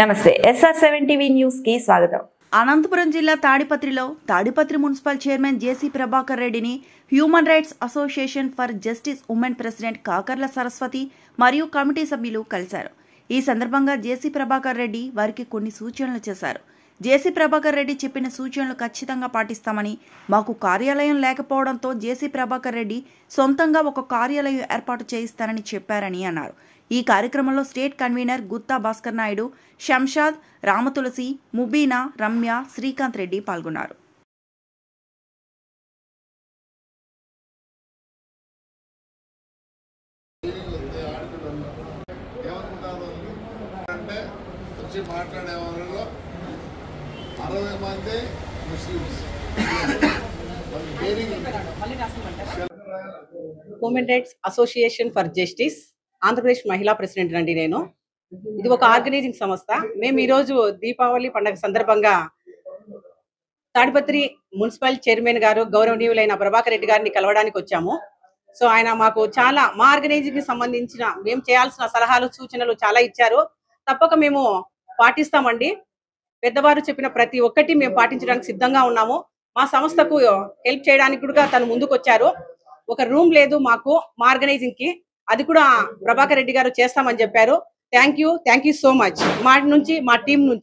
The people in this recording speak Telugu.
నమస్తే SR7 టీవీ న్యూస్ కి స్వాగతం. అనంతపురం జిల్లా తాడిపత్రిలో తాడిపత్రి మున్సిపల్ చైర్మన్ జేసీ ప్రభాకర్ రెడ్డిని human rights association for justice women president Kakarla Saraswati మరియు కమిటీ సభ్యులు కలిశారు. ఈ సందర్భంగా జేసీ ప్రభాకర్ రెడ్డి వారికి కొన్ని సూచనలు చేశారు. జేసీ ప్రభాకర్ రెడ్డి చెప్పిన సూచనలు ఖచ్చితంగా పాటిస్తామని, మాకు కార్యాలయం లేకపోవడంతో జేసీ ప్రభాకర్ రెడ్డి సొంతంగా ఒక కార్యాలయం ఏర్పాటు చేయిస్తానని చెప్పారని అన్నారు. ఈ కార్యక్రమంలో స్టేట్ కన్వీనర్ గుత్తా భాస్కర్ నాయుడు, శంషాద్, రామతులసి, ముబీనా, రమ్య, శ్రీకాంత్ రెడ్డి పాల్గొన్నారు. Human rights association for justice Andhra Pradesh మహిళా ప్రెసిడెంట్ అండి. నేను ఇది ఒక ఆర్గనైజింగ్ సంస్థ. మేము ఈరోజు దీపావళి పండుగ సందర్భంగా తాడిపత్రి మున్సిపల్ చైర్మన్ గారు గౌరవనీయులైన ప్రభాకర్ రెడ్డి గారిని కలవడానికి వచ్చాము. సో ఆయన మాకు చాలా మా ఆర్గనైజింగ్ కి సంబంధించిన మేము చేయాల్సిన సలహాలు సూచనలు చాలా ఇచ్చారు. తప్పక మేము పాటిస్తామండి. పెద్దవారు చెప్పిన ప్రతి ఒక్కటి మేము పాటించడానికి సిద్ధంగా ఉన్నాము. మా సంస్థకు హెల్ప్ చేయడానికి కూడా తను ముందుకు వచ్చారు. ఒక రూమ్ లేదు మాకు మా ఆర్గనైజింగ్ కి, అది కూడా ప్రభాకర్ రెడ్డి గారు చేస్తామని చెప్పారు. థ్యాంక్ యూ సో మచ్ మా నుంచి, మా టీం నుంచి.